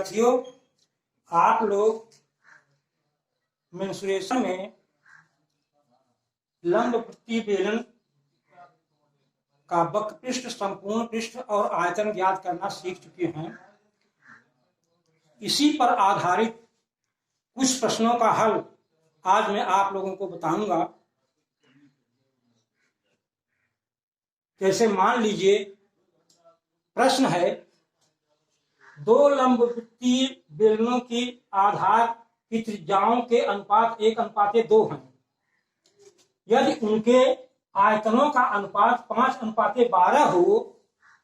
विद्यार्थियों, आप लोग मेंसुरेशन में लंब वृत्तीय बेलन का वक्र पृष्ठ, संपूर्ण पृष्ठ और आयतन ज्ञात करना सीख चुके हैं। इसी पर आधारित कुछ प्रश्नों का हल आज मैं आप लोगों को बताऊंगा। जैसे मान लीजिए प्रश्न है, दो लंबवृत्तीय बेलनों की आधार की त्रिज्याओं के अनुपात 1:2 हैं। यदि उनके आयतनों का अनुपात 5:12 हो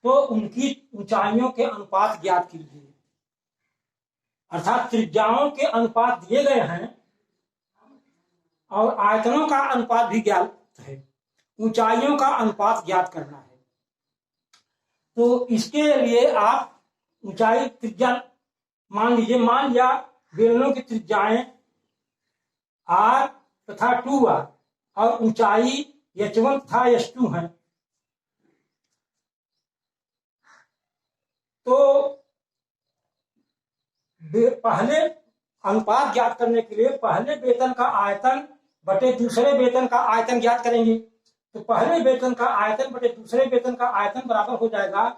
तो उनकी ऊंचाइयों के अनुपात ज्ञात कीजिए। अर्थात त्रिज्याओं के अनुपात दिए गए हैं और आयतनों का अनुपात भी ज्ञात है, ऊंचाइयों का अनुपात ज्ञात करना है। तो इसके लिए आप ऊंचाई त्रिज्या मान लिया बेलनों की त्रिज्याएं r तथा 2r और ऊंचाई h1 तथा h2 है। तो पहले अनुपात ज्ञात करने के लिए पहले वेतन का आयतन बटे दूसरे वेतन का आयतन ज्ञात करेंगे। तो पहले वेतन का आयतन बटे दूसरे वेतन का आयतन बराबर हो जाएगा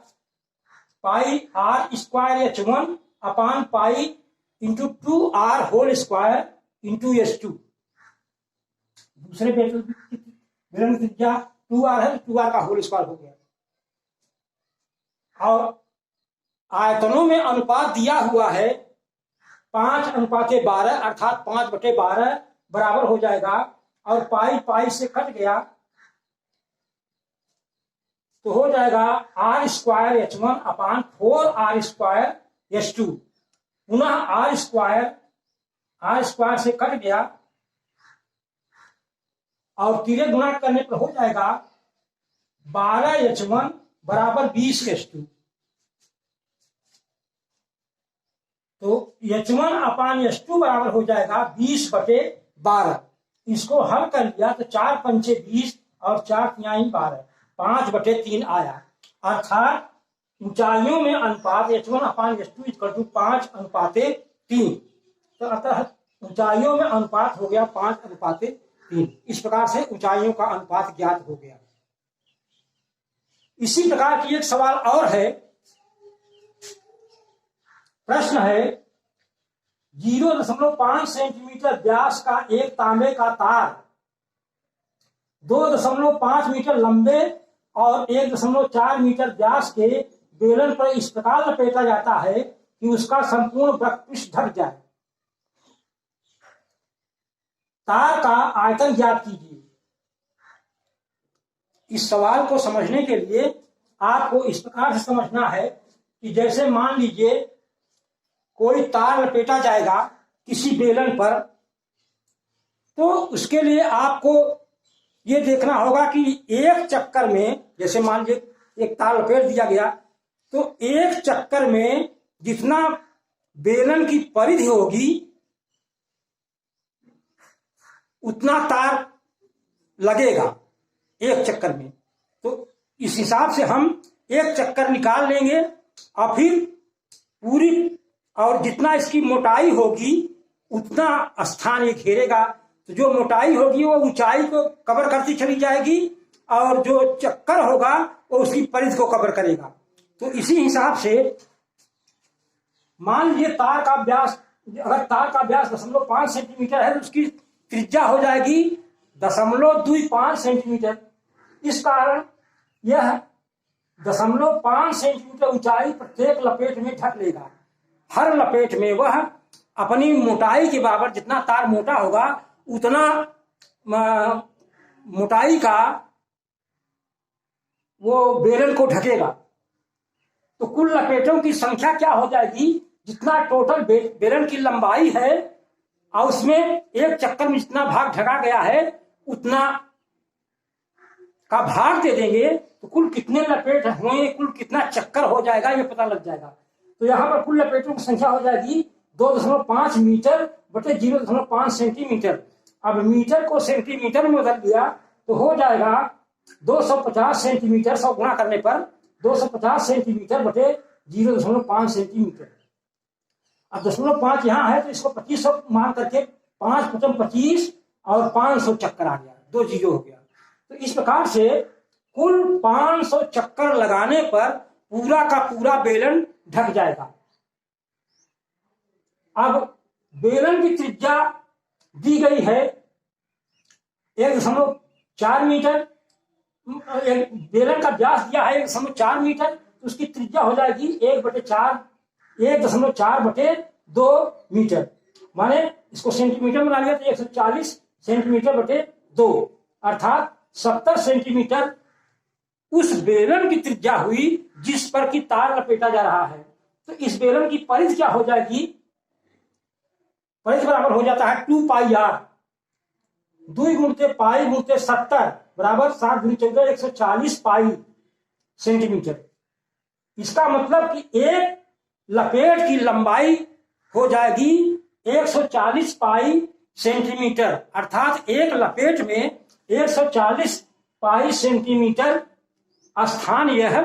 pi r square h1 upon pi into 2r whole square into h2। दूसरे वेतन की त्रिज्या 2r है, 2r का होल स्क्वायर हो गया। और आयतनों में अनुपात दिया हुआ है 5:12 अर्थात 5/12 बराबर हो जाएगा। और पाई पाई से कट गया तो हो जाएगा r स्क्वायर h1 अपान 4r स्क्वायर h2। पुनः r स्क्वायर से कट गया और तिरे गुणा करने पर हो जाएगा 12h1 बराबर 20h2। तो h1 अपान h2 बराबर हो जाएगा 20/12। इसको हल कर लिया तो 4 पंचे 20 और 4 तिहाई 12, 5/3 आया। अर्थात ऊंचाइयों में अनुपात h1 अपान h2 = 5:3। तो अतः ऊंचाइयों में अनुपात हो गया 5:3। इस प्रकार से ऊंचाइयों का अनुपात ज्ञात हो गया। इसी प्रकार की एक सवाल और है। प्रश्न है, 0.5 सेंटीमीटर व्यास का एक तांबे का तार 2.5 मीटर लंबे और 1.4 मीटर व्यास के बेलन पर इस प्रकार लपेटा जाता है कि उसका संपूर्ण वृत्तपृष्ठ ढक जाए। तार का आयतन ज्ञात कीजिए। इस सवाल को समझने के लिए आपको इस प्रकार से समझना है कि जैसे मान लीजिए कोई तार लपेटा जाएगा किसी बेलन पर, तो उसके लिए आपको ये देखना होगा कि एक चक्कर में, जैसे मान लीजिए एक तार लपेट दिया गया, तो एक चक्कर में जितना बेलन की परिधि होगी उतना तार लगेगा एक चक्कर में। तो इस हिसाब से हम एक चक्कर निकाल लेंगे और फिर पूरी और जितना इसकी मोटाई होगी उतना स्थान ये घेरेगा। तो जो मोटाई होगी वो ऊंचाई को कवर करती चली जाएगी और जो चक्कर होगा वो उसकी परिधि को कवर करेगा। तो इसी हिसाब से मान लीजिए तार का व्यास, अगर तार का व्यास 0.5 सेंटीमीटर है तो उसकी त्रिज्या हो जाएगी 0.25 सेंटीमीटर। इस कारण यह 0.5 सेंटीमीटर ऊंचाई प्रत्येक लपेट में ढक लेगा। हर लपेट में वह अपनी मोटाई के बराबर, जितना तार मोटा होगा उतना मोटाई का वो बेलन को ढकेगा। तो कुल लपेटों की संख्या क्या हो जाएगी, जितना टोटल बेलन की लंबाई है और उसमें एक चक्कर में जितना भाग ढका गया है उतना का भाग दे देंगे तो कुल कितने लपेट हुए, कुल कितना चक्कर हो जाएगा ये पता लग जाएगा। तो यहाँ पर कुल लपेटों की संख्या हो जाएगी 2.5 मीटर बटे 0.5 सेंटीमीटर। अब मीटर को सेंटीमीटर में बदल दिया तो हो जाएगा 250 सेंटीमीटर। 100 गुणा करने पर 250 सेंटीमीटर बटे 0.5 सेंटीमीटर। अब 0.5 यहाँ है तो इसको 2500 मान करके 5×25 और 500 चक्कर आ गया, 2 जीरो हो गया। तो इस प्रकार से कुल 500 चक्कर लगाने पर पूरा का पूरा बेलन ढक जाएगा। अब बेलन की त्रिज्या दी गई है 1.4 मीटर, बेलन का व्यास दिया है 1.4 मीटर, तो उसकी त्रिज्या हो जाएगी 1/4 मीटर, माने इसको सेंटीमीटर में बना लिया तो 140 सेंटीमीटर बटे 2, अर्थात 70 सेंटीमीटर उस बेलन की त्रिज्या हुई जिस पर की तार लपेटा जा रहा है। तो इस बेलन की परिधि क्या हो जाएगी, परिधि बराबर हो जाता है 2πr, 2×π×70 बराबर 7×14 140 पाई सेंटीमीटर। इसका मतलब कि एक लपेट की लंबाई हो जाएगी 140 पाई सेंटीमीटर, अर्थात एक लपेट में 140 पाई सेंटीमीटर स्थान यह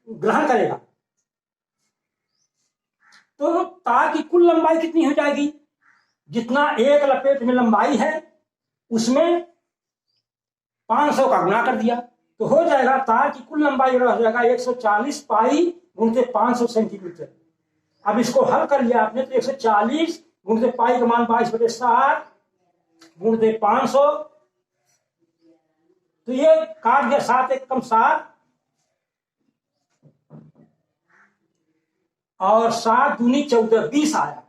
ग्रहण करेगा। तो तार की कुल लंबाई कितनी हो जाएगी, जितना एक लपेट में लंबाई है उसमें 500 का गुणा कर दिया तो हो जाएगा तार की कुल लंबाई हो जाएगा 140 पाई गुणित 500 सेंटीमीटर। अब इसको हल कर लिया आपने तो 140 गुणित पाई का मान 22/7 गुणित 500, तो ये काट गया 7 × 7 और 7 दूनी 14 20 आया।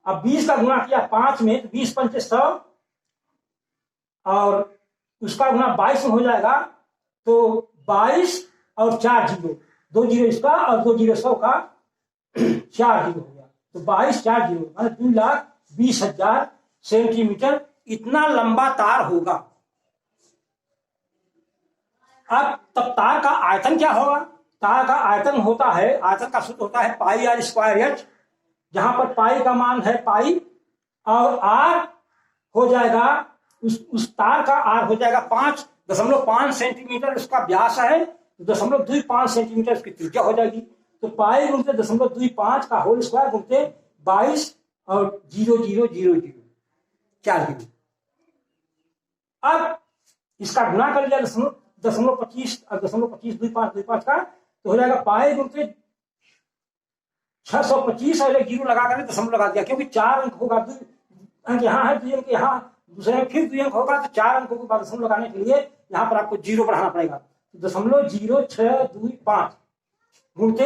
अब 20 का गुणा किया 5 में तो 20×5 100 और उसका गुणा 22 में हो जाएगा तो 22 और 4 जीरो, 2 जीरो इसका और 2 जीरो 100 का 4 जीरो हो गया, तो 22 4 जीरो माने 2,20,000 सेंटीमीटर इतना लंबा तार होगा। अब तब तार का आयतन क्या होगा, तार का आयतन होता है, आयतन का सूत्र होता है πr²h, जहां पर पाई का मान है पाई और आर हो जाएगा उस तार का आर हो जाएगा 5.5 सेंटीमीटर उसका व्यास है, 0.25 सेंटीमीटर उसकी त्रिज्या हो जाएगी। तो पाई गुणित 0.25 का होल स्क्वायर गुणित 22 और 0.000 4 जीरो। अब इसका गुणा कर लिया 0.25 और 0.25 का तो हो जाएगा पाई गुणित 625 और 1 जीरो लगा कर दशमलव लगा दिया, क्योंकि 4 अंक होगा, 2 अंक यहाँ है, 2 अंक यहाँ दूसरे में फिर 2 अंक होगा, तो 4 अंकों के बाद दशमलव लगाने के लिए यहाँ पर आपको जीरो बढ़ाना पड़ेगा। तो 0.0625 गुणित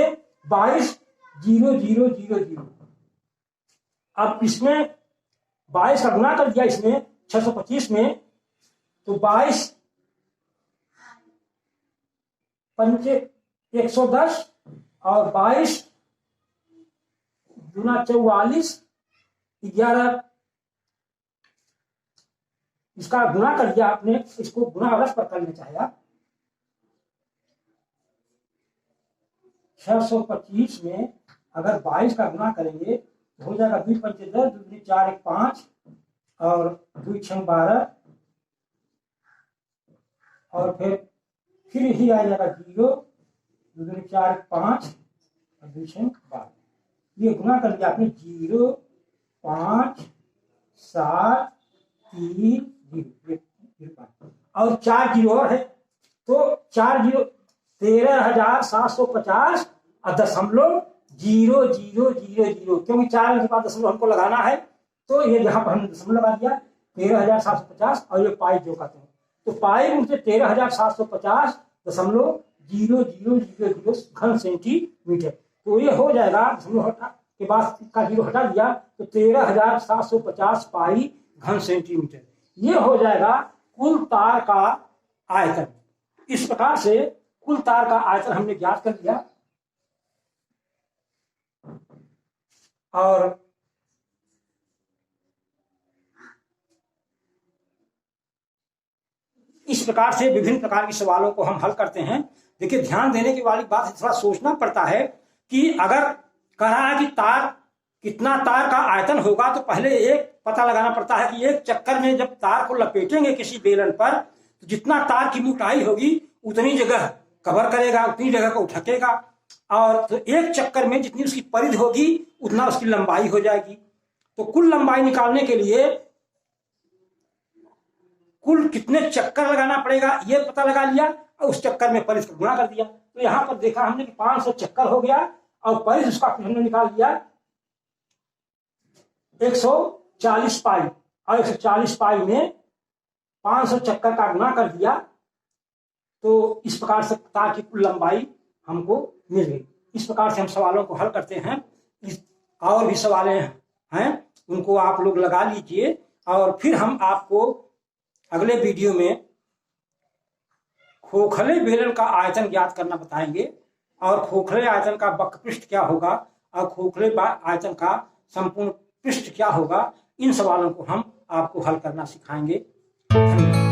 22,000। अब इसमें 22 का गुणा कर दिया इसमें 625 में तो 22 पंचे 110 और 22 दूना 44 11, इसका गुणा कर दिया आपने, इसको गुणा रस पर करना चाहिए। 625 में अगर 22 का गुणा करेंगे तो हो जाएगा 2×5 10, 2×4 = 5 और 2×6 12 और फिर ही आ जाएगा 0, 2×4 = 5 और 2×6 12। ये गुणा कर दिया आपने 0 5 7 3 0 और 4 जीरो और है तो 4 जीरो 13,750 और 0.0000, क्योंकि 4 के बाद दशमलव हमको लगाना है तो ये यहाँ पर हमने दशमलव लगा दिया 13,750 और ये पाई जो कहते हैं, तो पाई उनसे 13,750.0000 घन सेंटीमीटर। तो ये हो जाएगा दशमलव के बाद का जीरो हटा दिया तो 13,750 पाई घन सेंटीमीटर। ये हो जाएगा कुल तार का आयतन। इस प्रकार से कुल तार का आयतन हमने ज्ञात कर लिया और इस प्रकार से विभिन्न प्रकार के सवालों को हम हल करते हैं। देखिए, ध्यान देने की वाली बात है, थोड़ा सोचना पड़ता है कि अगर कह रहा है कि तार कितना तार का आयतन होगा तो पहले एक पता लगाना पड़ता है कि एक चक्कर में जब तार को लपेटेंगे किसी बेलन पर तो जितना तार की मोटाई होगी उतनी जगह कवर करेगा, उतनी जगह को ढकेगा। और तो एक चक्कर में जितनी उसकी परिधि होगी उतना उसकी लंबाई हो जाएगी। तो कुल लंबाई निकालने के लिए कुल कितने चक्कर लगाना पड़ेगा ये पता लगा लिया और उस चक्कर में परिधि को गुणा कर दिया। तो यहां पर देखा हमने कि 500 चक्कर हो गया और परिधि उसका हमने निकाल दिया 140 पाई, और 140 पाई में 500 चक्कर का गुणा कर दिया। तो इस प्रकार से ताकि कुल लंबाई हमको मिल गई। इस प्रकार से हम सवालों को हल करते हैं। और भी सवालें हैं उनको आप लोग लगा लीजिए और फिर हम आपको अगले वीडियो में खोखले बेलन का आयतन ज्ञात करना बताएंगे और खोखले आयतन का वक्र पृष्ठ क्या होगा और खोखले आयतन का संपूर्ण पृष्ठ क्या होगा। इन सवालों को हम आपको हल करना सिखाएंगे। धन्यवाद।